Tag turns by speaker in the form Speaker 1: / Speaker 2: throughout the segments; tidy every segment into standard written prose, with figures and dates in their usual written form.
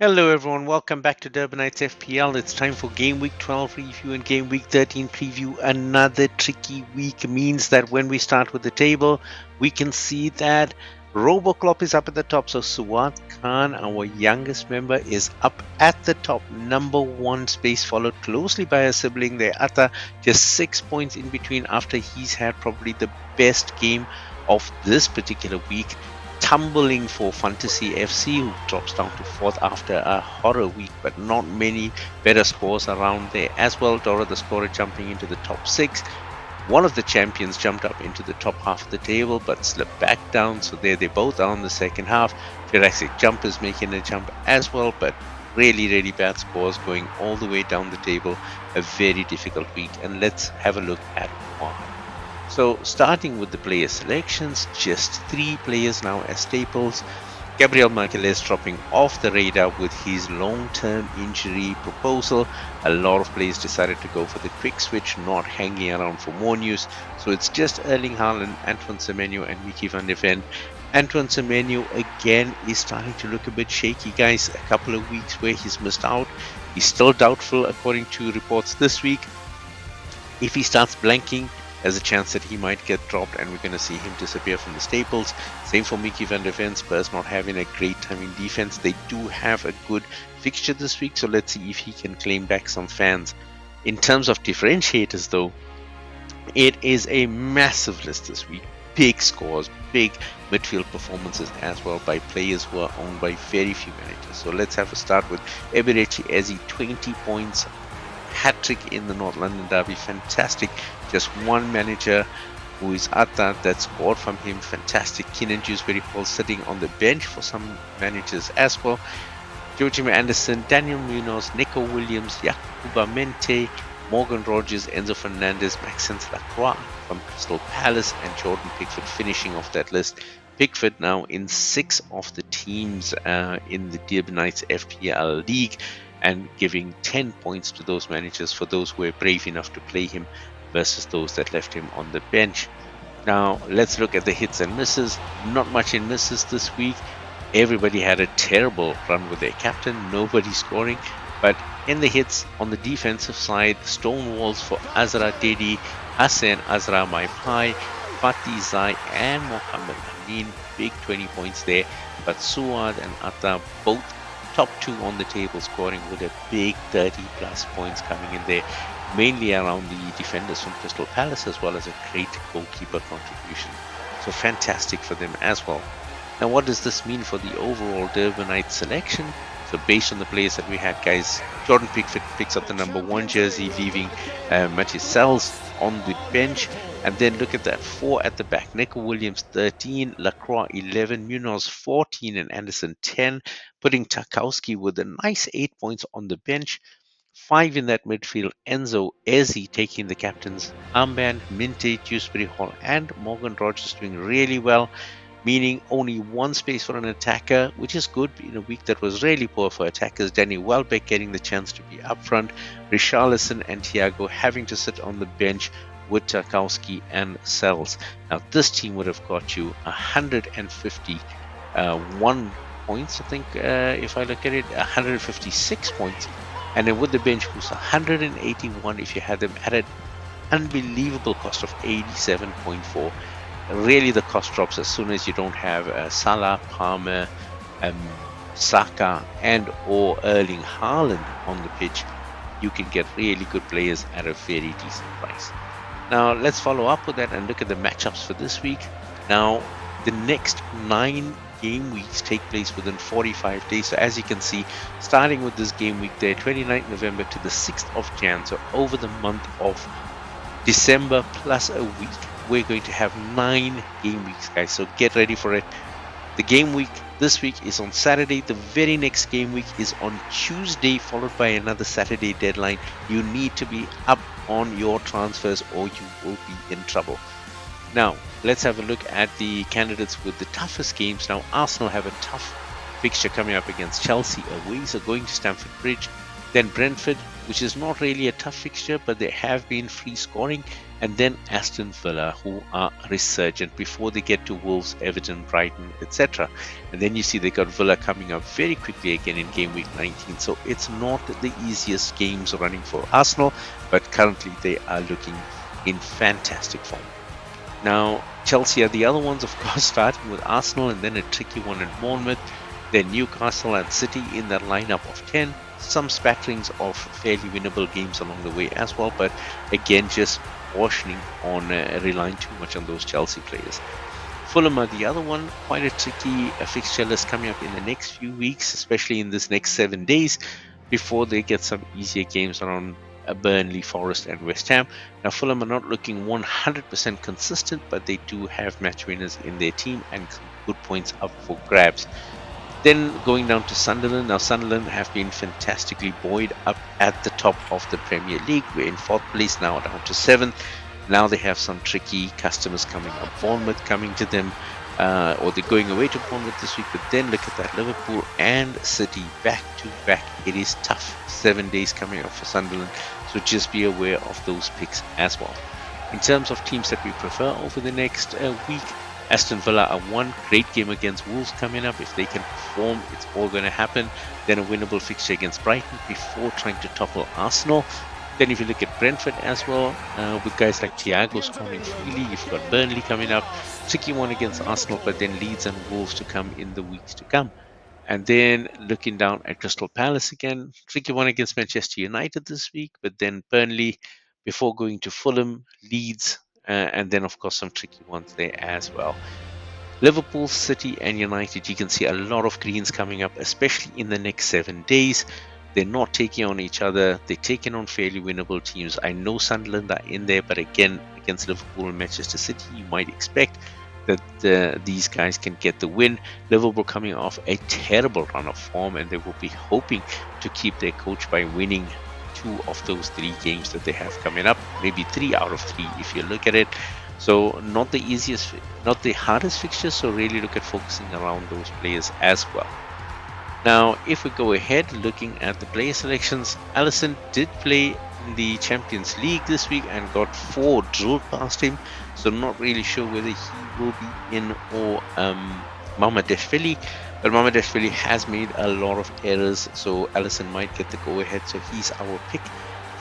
Speaker 1: Hello everyone, welcome back to Durbanites FPL. It's time for Game Week 12 review and Game Week 13 preview. Another tricky week means that when we start with the table, we can see that RoboKlopp is up at the top. So Suad Khan, our youngest member, is up at the top, number one space, followed closely by a sibling there, Atta, just 6 points in between after he's had probably the best game of this particular week. Tumbling for Fantasy FC, who drops down to fourth after a horror week, but not many better scores around there as well. Dora the scorer jumping into the top six. One of the champions jumped up into the top half of the table but slipped back down, so there they both are in the second half. Jurassic Jumpers making a jump as well, but really bad scores going all the way down the table. A very difficult week, and let's have a look at why. So starting with the player selections, just 3 players now as staples. Gabriel Marquez dropping off the radar with his long-term injury proposal. A lot of players decided to go for the quick switch, not hanging around for more news. So it's just Erling Haaland, Antoine Semenyo and Mickey van der Ven. Antoine Semenyo again is starting to look a bit shaky, guys. A couple of weeks where he's missed out. He's still doubtful according to reports this week. If he starts blanking, there's a chance that he might get dropped and we're going to see him disappear from the staples. Same for Mickey van der Ven. Spurs not having a great time in defense. They do have a good fixture this week, so let's see if he can claim back some fans. In terms of differentiators though, it is a massive list this week. Big scores, big midfield performances as well by players who are owned by very few managers. So let's have a start with Eberechi Eze, 20 points. Hat-trick in the North London derby, fantastic. Just one manager who is at that scored from him, fantastic. Keenan Dewsbury Hall sitting on the bench for some managers as well. Joachim Anderson, Daniel Munoz, Nico Williams, Yakuba Mente, Morgan Rogers, Enzo Fernandez, Maxence Lacroix from Crystal Palace, and Jordan Pickford finishing off that list. Pickford now in 6 of the teams in the Durbanites FPL League, and giving 10 points to those managers for those who were brave enough to play him versus those that left him on the bench. Now let's look at the hits and misses. Not much in misses this week. Everybody had a terrible run with their captain, nobody scoring. But in the hits on the defensive side, stonewalls for Azra Dedi, Hassan Azra Maipai, Fatih Zai and Mohamed Amin. Big 20 points there. But Suad and Atta both top 2 on the table, scoring with a big 30 plus points coming in there, mainly around the defenders from Crystal Palace, as well as a great goalkeeper contribution. So fantastic for them as well. Now what does this mean for the overall Durbanites selection? So based on the players that we had, guys, Jordan Pickford picks up the number 1 jersey, leaving Matthew Sells on the bench. And then look at that, 4 at the back. Nico Williams 13, Lacroix 11, Munoz 14, and Anderson 10, putting Tarkowski with a nice 8 points on the bench. 5 in that midfield, Enzo Eze taking the captain's armband, Minte, Dewsbury Hall, and Morgan Rogers doing really well, meaning only 1 space for an attacker, which is good in a week that was really poor for attackers. Danny Welbeck getting the chance to be up front, Richarlison and Thiago having to sit on the bench with Tarkowski and Sells. Now this team would have got you 151 points, I think, if I look at it, 156 points, and then with the bench boost 181 if you had them at an unbelievable cost of 87.4. Really the cost drops as soon as you don't have Salah, Palmer, Saka and or Erling Haaland on the pitch. You can get really good players at a very decent price. Now let's follow up with that and look at the matchups for this week. Now the next 9 game weeks take place within 45 days. So as you can see, starting with this game week there, 29th November to the 6th of Jan, so over the month of December plus a week, we're going to have 9 game weeks, guys. So get ready for it. The game week this week is on Saturday. The very next game week is on Tuesday, followed by another Saturday deadline. You need to be up on your transfers or you will be in trouble. Now, let's have a look at the candidates with the toughest games. Now, Arsenal have a tough fixture coming up against Chelsea away, so going to Stamford Bridge. Then Brentford, which is not really a tough fixture, but they have been free scoring. and then Aston Villa, who are resurgent before they get to Wolves, Everton, Brighton, etc. And then you see they got Villa coming up very quickly again in game week 19. So it's not the easiest games running for Arsenal, but currently they are looking in fantastic form. Now, Chelsea are the other ones, of course, starting with Arsenal and then a tricky one at Bournemouth. Then Newcastle and City in that lineup of 10. Some spatterings of fairly winnable games along the way as well, but again, just cautioning on relying too much on those Chelsea players. Fulham are the other one, quite a tricky fixture list coming up in the next few weeks, especially in this next 7 days, before they get some easier games around Burnley, Forest and West Ham. Now Fulham are not looking 100% consistent, but they do have match winners in their team and good points up for grabs. Then going down to Sunderland. Now Sunderland have been fantastically buoyed up at the top of the Premier League. We're in 4th place now, down to 7th. Now they have some tricky customers coming up. Bournemouth coming to them, or they're going away to Bournemouth this week. But then look at that, Liverpool and City back to back. It is tough. 7 days coming up for Sunderland. So just be aware of those picks as well. In terms of teams that we prefer over the next week, Aston Villa are one great game against Wolves coming up. If they can perform, it's all going to happen. Then a winnable fixture against Brighton before trying to topple Arsenal. Then if you look at Brentford as well, with guys like Thiago scoring freely, you've got Burnley coming up. Tricky one against Arsenal, but then Leeds and Wolves to come in the weeks to come. And then looking down at Crystal Palace again, tricky one against Manchester United this week, but then Burnley before going to Fulham, Leeds, and then of course some tricky ones there as well. Liverpool, City and United, you can see a lot of greens coming up, especially in the next 7 days. They're not taking on each other. They're taking on fairly winnable teams. I know Sunderland are in there, but again, against Liverpool and Manchester City, you might expect that these guys can get the win. Liverpool coming off a terrible run of form, and they will be hoping to keep their coach by winning 2 of those 3 games that they have coming up, maybe 3 out of 3 if you look at it. So not the easiest, not the hardest fixtures, so really look at focusing around those players as well. Now if we go ahead looking at the player selections, Alisson did play in the Champions League this week and got 4 drilled past him, so I'm not really sure whether he will be in or Mamardashvili. But Mamardashvili has made a lot of errors, so Alisson might get the go-ahead. So he's our pick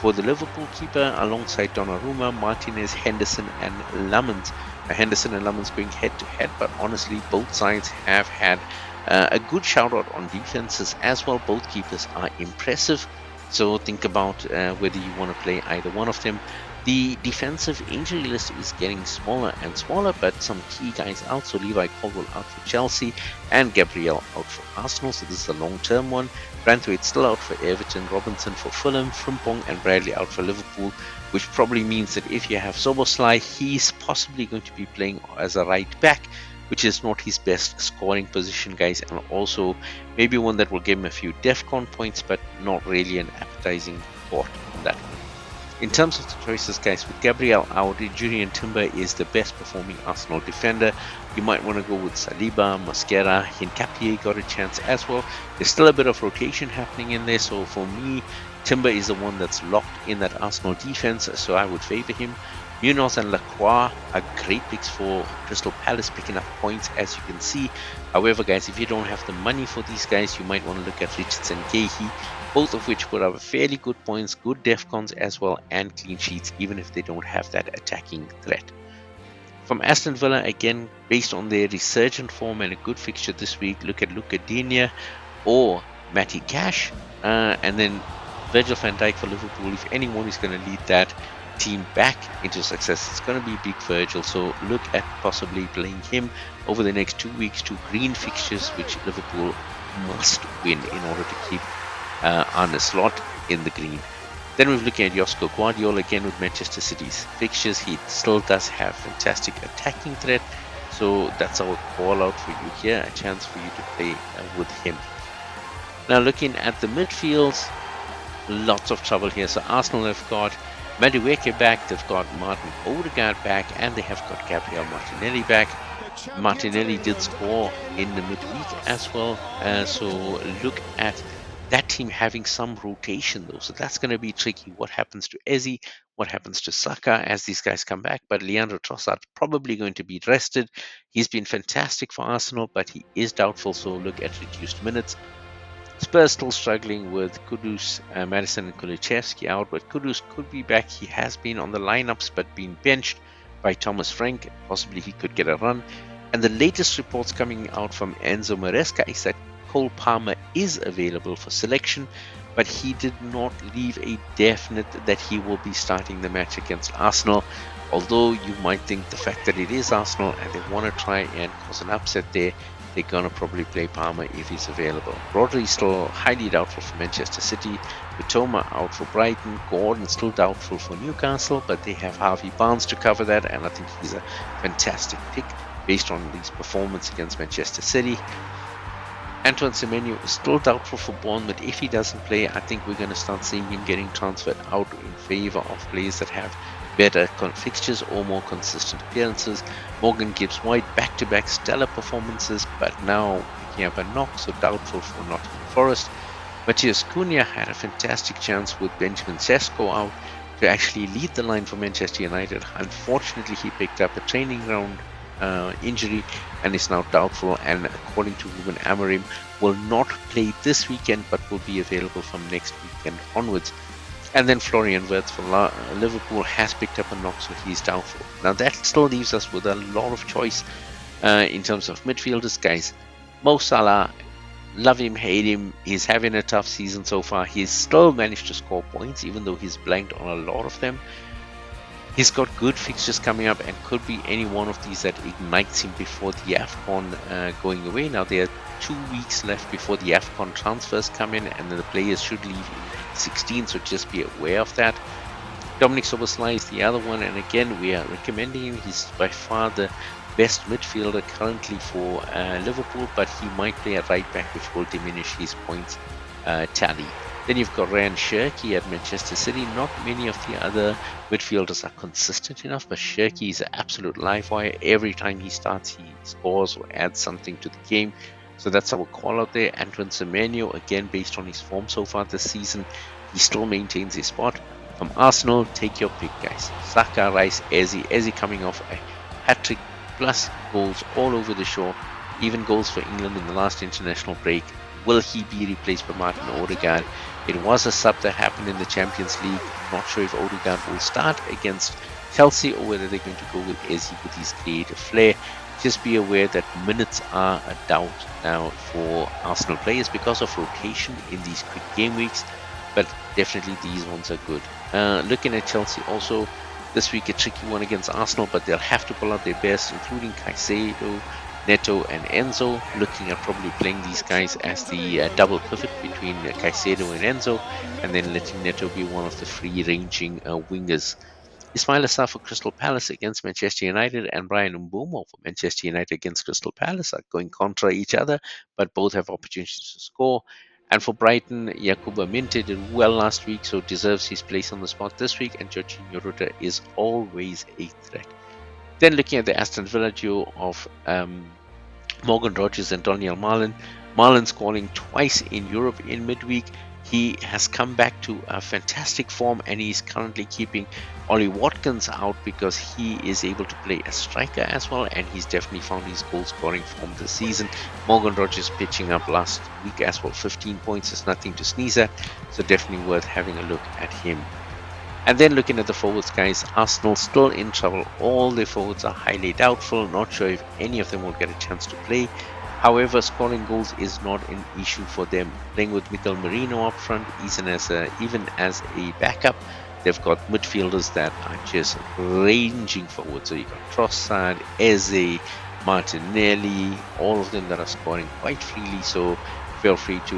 Speaker 1: for the Liverpool keeper alongside Donnarumma, Martinez, Henderson and Lamans. Henderson and Lamans going head-to-head, but honestly both sides have had a good shout-out on defenses as well. Both keepers are impressive, so think about whether you want to play either one of them. The defensive injury list is getting smaller and smaller, but some key guys out. So Levi Colwill out for Chelsea and Gabriel out for Arsenal. So this is a long-term one. Branthwaite still out for Everton, Robinson for Fulham, Frimpong and Bradley out for Liverpool, which probably means that if you have Szoboszlai, he's possibly going to be playing as a right back, which is not his best scoring position, guys, and also maybe one that will give him a few DEFCON points, but not really an appetizing thought on that one. In terms of the choices, guys, with Gabriel out, Julian Timber is the best performing Arsenal defender. You might want to go with Saliba, Mosquera, Hincapié got a chance as well. There's still a bit of rotation happening in there, so for me, Timber is the one that's locked in that Arsenal defense, so I would favor him. Munoz and Lacroix are great picks for Crystal Palace, picking up points as you can see. However, guys, if you don't have the money for these guys, you might want to look at Richardson, Gahey, both of which put up fairly good points, good DEFCONs as well, and clean sheets, even if they don't have that attacking threat. From Aston Villa, again, based on their resurgent form and a good fixture this week, look at Luca Digne or Matty Cash, and then Virgil van Dijk for Liverpool. If anyone is going to lead that team back into success, it's going to be Big Virgil, so look at possibly playing him over the next 2 weeks. 2 green fixtures which Liverpool must win in order to keep Arne Slot in the green. Then we're looking at Josko Guardiola again with Manchester City's fixtures. He still does have fantastic attacking threat, so that's our call out for you here, a chance for you to play with him. Now looking at the midfields, lots of trouble here. So Arsenal have got Madueke back, they've got Martin Odegaard back, and they have got Gabriel Martinelli back. Martinelli did score in the midweek as well, so look at that team having some rotation though, so that's going to be tricky. What happens to Eze? What happens to Saka as these guys come back? But Leandro Trossard probably going to be rested. He's been fantastic for Arsenal, but he is doubtful, so look at reduced minutes. Spurs still struggling with Kudus, Madison, and Kulichevsky out, but Kudus could be back. He has been on the lineups but been benched by Thomas Frank. Possibly he could get a run. And the latest reports coming out from Enzo Maresca is that Cole Palmer is available for selection, but he did not leave a definite that he will be starting the match against Arsenal. Although you might think the fact that it is Arsenal and they want to try and cause an upset there, they're going to probably play Palmer if he's available. Rodri still highly doubtful for Manchester City. Mitoma out for Brighton. Gordon still doubtful for Newcastle, but they have Harvey Barnes to cover that, and I think he's a fantastic pick based on his performance against Manchester City. Antoine Semenyo is still doubtful for Bournemouth. If he doesn't play, I think we're going to start seeing him getting transferred out in favor of players that have better fixtures or more consistent appearances. Morgan Gibbs-White back-to-back stellar performances, but now picking up a knock, so doubtful for Nottingham Forest. Matheus Cunha had a fantastic chance with Benjamin Sesko out to actually lead the line for Manchester United. Unfortunately, he picked up a training ground injury and is now doubtful, and according to Ruben Amorim, will not play this weekend but will be available from next weekend onwards. And then Florian Wirtz for Liverpool has picked up a knock, so he's doubtful. Now that still leaves us with a lot of choice in terms of midfielders, guys. Mo Salah, love him, hate him, he's having a tough season so far. He's still managed to score points even though he's blanked on a lot of them. He's got good fixtures coming up and could be any one of these that ignites him before the AFCON going away. Now there are 2 weeks left before the AFCON transfers come in, and then the players should leave in 16, so just be aware of that. Dominic Szoboszlai is the other one, and again we are recommending him. He's by far the best midfielder currently for Liverpool, but he might play a right back, which will diminish his points tally. Then you've got Ryan Cherki at Manchester City. Not many of the other midfielders are consistent enough, but Cherki is an absolute live wire. Every time he starts, he scores or adds something to the game. So that's our call out there. Antoine Semenyo, again, based on his form so far this season, he still maintains his spot. From Arsenal, take your pick, guys. Saka, Rice, Eze coming off a hat-trick plus goals all over the show. Even goals for England in the last international break. Will he be replaced by Martin Odegaard? It was a sub that happened in the Champions League. Not sure if Odegaard will start against Chelsea or whether they're going to go with Eze with his creative flair. Just be aware that minutes are a doubt now for Arsenal players because of rotation in these quick game weeks, but definitely these ones are good. Looking at Chelsea also, this week a tricky one against Arsenal, but they'll have to pull out their best, including Caicedo, Neto and Enzo. Looking at probably playing these guys as the double pivot between Caicedo and Enzo, and then letting Neto be one of the free-ranging wingers. Ismail Assar for Crystal Palace against Manchester United, and Brian Mbeumo for Manchester United against Crystal Palace are going contra each other, but both have opportunities to score. And for Brighton, Yakuba Minte did well last week, so deserves his place on the spot this week, and Jorginho Rutter is always a threat. Then looking at the Aston Villa duo of Morgan Rogers and Daniel Marlin. Marlin scoring twice in Europe in midweek. He has come back to a fantastic form, and he's currently keeping Ollie Watkins out because he is able to play as striker as well, and he's definitely found his goal scoring form this season. Morgan Rogers pitching up last week as well. 15 points is nothing to sneeze at, so definitely worth having a look at him. And then looking at the forwards, guys, Arsenal still in trouble. All their forwards are highly doubtful. Not sure if any of them will get a chance to play. However, scoring goals is not an issue for them. Playing with Mikel Merino up front, even as a backup, they've got midfielders that are just ranging forward. So you've got Trossard, Eze, Martinelli, all of them that are scoring quite freely. So feel free to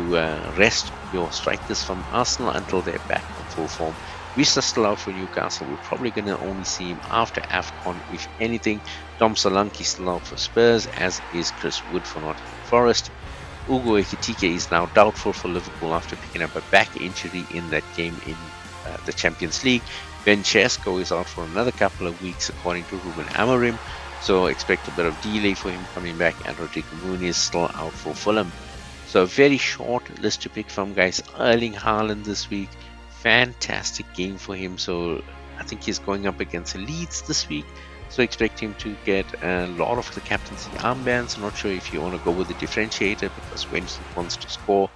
Speaker 1: rest your strikers from Arsenal until they're back in full form. Vista still out for Newcastle. We're probably going to only see him after AFCON, if anything. Tom Solanke still out for Spurs, as is Chris Wood for Nottingham Forest. Ugo Ekitike is now doubtful for Liverpool after picking up a back injury in that game in the Champions League. Ben Chesco is out for another couple of weeks, according to Ruben Amorim. So expect a bit of delay for him coming back. And Rodrigo Muniz is still out for Fulham. So a very short list to pick from, guys. Erling Haaland this week, fantastic game for him. So I think he's going up against Leeds this week. So expect him to get a lot of the captaincy armbands. I'm not sure if you want to go with the differentiator, because when he wants to score,